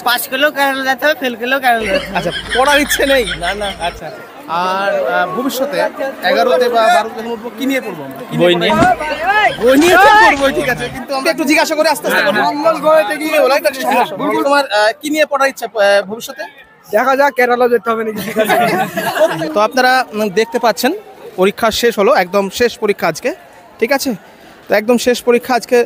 Pass করলেও কেরালা যেতে হবে, ফেল করলেও কেরালা যেতে হবে। আচ্ছা, পড়ার ইচ্ছে নেই? না না। আচ্ছা, আর ভবিষ্যতে 11তে বা 12তে উঠবো, কি নিয়ে পড়বো আমরা? বই নিয়ে। বই নিয়ে তো পড়বো, ঠিক আছে, কিন্তু আমরা একটু জিজ্ঞাসা করে আস্তে আস্তে করবো। তোমার কি নিয়ে পড়ার ইচ্ছা ভবিষ্যতে? দেখা যাক, কেরালা যেতে হবে নাকি। তো আপনারা দেখতে পাচ্ছেন পরীক্ষা শেষ হলো, একদম শেষ পরীক্ষা আজকে, ঠিক আছে। তো একদম শেষ পরীক্ষা আজকে,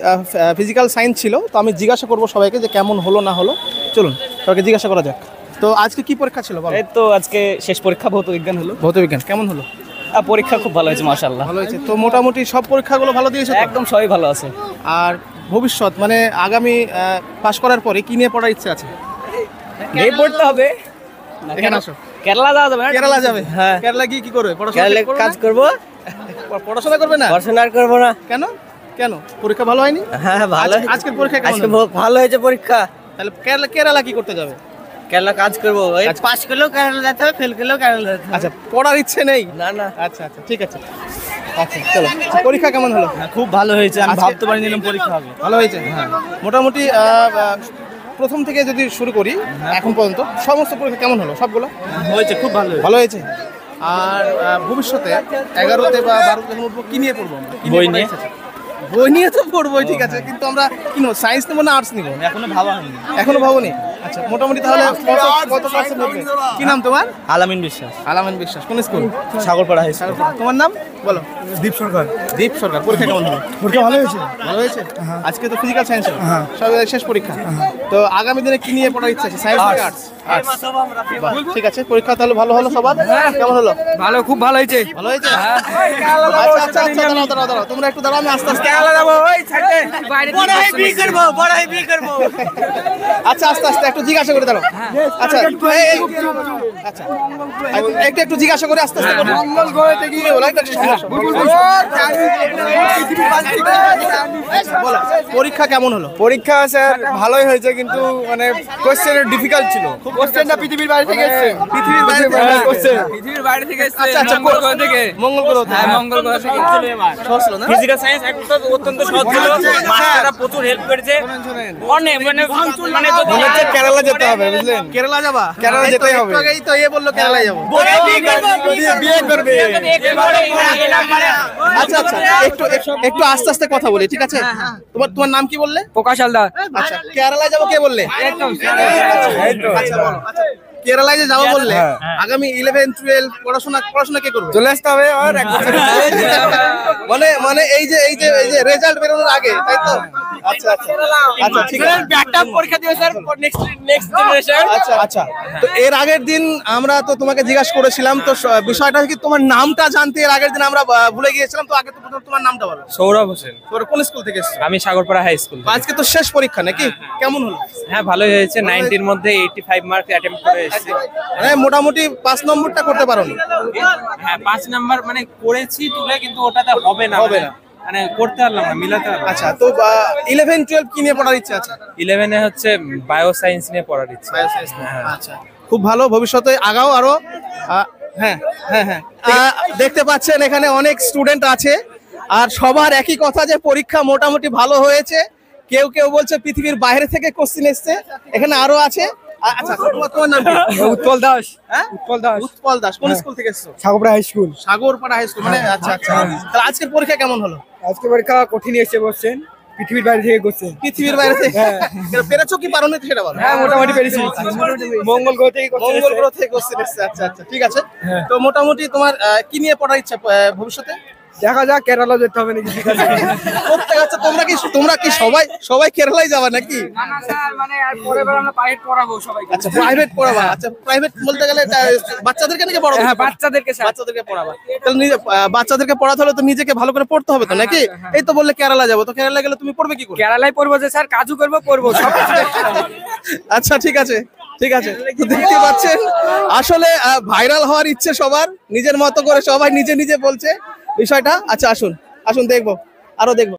ফিজিক্যাল সায়েন্স ছিল। তো আমি জিজ্ঞাসা করবো সবাইকে যে কেমন হলো না হলো। চলুন সবাইকে জিজ্ঞাসা করা যাক। তো আজকে কি পরীক্ষা ছিল বলো? এই তো আজকে শেষ পরীক্ষা ভৌত বিজ্ঞান হলো। ভৌত বিজ্ঞান কেমন হলো? পরীক্ষা খুব ভালো হয়েছে মাশাআল্লাহ। ভালো হয়েছে তো, মোটামুটি সব পরীক্ষাগুলো ভালো দিয়েছে তো? একদম সবাই ভালো আছে। আর ভবিষ্যৎ মানে আগামী পাশ করার পরে কি নিয়ে পড়ার ইচ্ছা আছে? এই পড়তে হবে। এখানে আসো। কেরালা যাওয়া যাবে না? কেরালা যাবে? হ্যাঁ। কেরালা গিয়ে কি করবে? কেরালা কাজ করবো। পড়াশোনা করবে না? পড়াশোনা আর করবো না। কেন কেন? পরীক্ষা ভালো হয়নি? হ্যাঁ ভালো। আজকের পরীক্ষা কেমন আজকে হলো? ভালো হয়েছে পরীক্ষা। তাহলে কেরালা কি করতে যাবে? কেরালা কাজ করবো। পাস করলেও কেরালা যেতে হবে, ফেল করলেও কেরালা যেতে হবে। আচ্ছা, পড়ার ইচ্ছে নেই? না না। আচ্ছা, ঠিক আছে। আচ্ছা চলো, পরীক্ষা কেমন হলো? খুব ভালো হয়েছে, আমি আজকে- ভাবতে পারিনি এরকম পরীক্ষা হবে। ভালো হয়েছে। মোটামুটি প্রথম থেকে যদি শুরু করি এখন পর্যন্ত সমস্ত পরীক্ষা কেমন হলো? সবগুলো হয়েছে, খুব ভালো। ভালো হয়েছে। আর ভবিষ্যতে 11তে বা 12তে উঠবো, কি নিয়ে পড়বো আমরা? কি বই পড়ার নিয়ে। ইচ্ছা আছে? বই নিয়ে তো পড়বোই, ঠিক আছে, কিন্তু আমরা কি নেবো? সায়েন্স নেবো না আর্টস নেবো? এখনো ভাবা হয়নি। এখনো ভাবনি? আচ্ছা, মোটামুটি তাহলে কত পার্সেন্ট হবে? কি নাম তোমার? আলামিন বিশ্বাস, আলামিন বিশ্বাস। কোন স্কুল? Sagarpara high school. তোমার নাম বলো? দীপ সরকার। দীপ সরকার। পরীক্ষা কেমন হলো? পরীক্ষা ভালো হয়েছে। ভালো হয়েছে। আজকে তো ফিজিক্যাল সায়েন্স সব শেষ পরীক্ষা। তো আগামী দিনে কি নিয়ে পড়ার ইচ্ছা আছে? সায়েন্স নাকি আর্টস? ঠিক আছে, পরীক্ষা তাহলে ভালো হলো সবার? কেমন হলো? ভালো, খুব ভালো হয়েছে। ভালো হয়েছে। আচ্ছা, দাঁড়াও, তোমরা একটু দাঁড়াও, আমি আস্তে আস্তে আচ্ছা আস্তে আস্তে একটু জিজ্ঞাসা করে দাঁড়াও। আচ্ছা আচ্ছা, একটু জিজ্ঞাসা করে আস্তে আস্তে করবো। বলো, পরীক্ষা কেমন হলো? পরীক্ষা স্যার ভালোই হয়েছে, কিন্তু মানে কোশ্চেন ডিফিকাল্ট ছিল। কোশ্চেনটা পৃথিবীর বাইরে থেকে এসেছে। পৃথিবীর বাইরে থেকে কোশ্চেন পৃথিবীর বাইরে থেকে এসেছে। আচ্ছা, মঙ্গল গ্রহ থেকে। মঙ্গল গ্রহ থেকে। হ্যাঁ, মঙ্গল গ্রহ থেকে ছিল এবার। সহজ ছিল না? ফিজিক্যাল সায়েন্স একদম অত্যন্ত সহজ ছিল। মাস্টাররা প্রচুর হেল্প করেছে। অনেক মানে মনে হচ্ছে কেরালা যেতে হবে, বুঝলেন? কেরালা যাবা? কেরালা এই তো যেতেই হবে। একটু আগেই তো বললো কেরালা যাবো। বিয়ে করবে। আচ্ছা, একটু আস্তে আস্তে কথা বলি, ঠিক আছে? তোমার নাম কি বললে? প্রকাশ হালদার। আচ্ছা, কেরালায় যাবো কে বললে? আচ্ছা, বলো। আচ্ছা, কেরালায় যে যাবো বললে, আগামী 11, 12 পড়াশোনা কে করবে? চলে আসতে হবে আর এক বছর। মানে এই যে রেজাল্ট বেরোনোর আগে, তাই তো? আচ্ছা, ঠিক আছে। ব্যাকআপ পরীক্ষা দিও স্যার, নেক্সট জেনারেশন। আচ্ছা, তো এর আগের দিন আমরা তো তোমাকে জিজ্ঞাসা করেছিলাম, তো বিষয়টা কি তোমার নামটা জানতে এর আগের দিন আমরা ভুলে গিয়েছিলাম। তো আগে তো প্রথম তোমার নামটা বলো। সৌরভ হোসেন। তোমরা কোন স্কুল থেকে এসেছো? আমি সাগরপাড়া হাই স্কুল। আজকে তো শেষ পরীক্ষা নাকি? কেমন হলো? হ্যাঁ, ভালোই হয়েছে। 90 এর মধ্যে 85 মার্ক অ্যাটেম্প্ট করে এসেছি। মানে মোটামুটি 5 নম্বরটা করতে পারোনি? হ্যাঁ, 5 নাম্বার মানে করেছি তুলে, কিন্তু ওটাতে হবে না। মানে করতে পারলাম না, মিলাতে পারলাম না। আচ্ছা, তো 11, 12 কি নিয়ে পড়ার ইচ্ছা আছে? 11 এ হচ্ছে বায়ো সায়েন্স নিয়ে পড়ার ইচ্ছা। আচ্ছা, খুব ভালো, ভবিষ্যতে আগাও আরো। হ্যাঁ, দেখতে পাচ্ছেন এখানে অনেক স্টুডেন্ট আছে, আর সবার একই কথা যে পরীক্ষা মোটামুটি ভালো হয়েছে। কেউ বলছে পৃথিবীর বাইরে থেকে কোশ্চেন এসছে, এখানে আরো আছে। আচ্ছা, তোমার নাম কি? উৎপল দাস। হ্যাঁ, উৎপল দাস। কোন স্কুল থেকে এসছো? Sagarpara high school. Sagarpara high school. মানে আচ্ছা, তাহলে আজকের পরীক্ষা কেমন হলো? আজকে পরীক্ষা কঠিন এসে বসছেন, পৃথিবীর বাইরে থেকে কোশ্চেন। পৃথিবীর বাইরে থেকে পেরেছো কি পারোনি সেটা বলো। হ্যাঁ, মোটামুটি পেরেছি। মঙ্গল গ্রহ থেকে মঙ্গল গ্রহ থেকে কোশ্চেন এসছে। আচ্ছা, ঠিক আছে। তো মোটামুটি তোমার কি নিয়ে পড়ার ইচ্ছা ভবিষ্যতে? দেখা যাক, কেরালা যেতে হবে নাকি। প্রত্যেক আচ্ছা, তোমরা কি সবাই কেরালায় যাবা নাকি? আচ্ছা, প্রাইভেট পড়াবা। আচ্ছা, প্রাইভেট বলতে গেলে বাচ্চাদেরকে নাকি বড়? হ্যাঁ, বাচ্চাদেরকে পড়াবা। তাহলে বাচ্চাদেরকে পড়াতে হলে তো নিজেকে ভালো করে পড়তে হবে তো নাকি? এই তো বললে কেরালা যাবো, তো কেরালা গেলে তুমি পড়বে কি করে? কেরালায় পড়বো যে স্যার, কাজু করবো সব। আচ্ছা, ঠিক আছে। তো দেখতে পাচ্ছেন আসলে ভাইরাল হওয়ার ইচ্ছে সবার, নিজের মতো করে সবাই নিজে বলছে বিষয়টা। আচ্ছা, আসুন দেখবো, আরো দেখবো।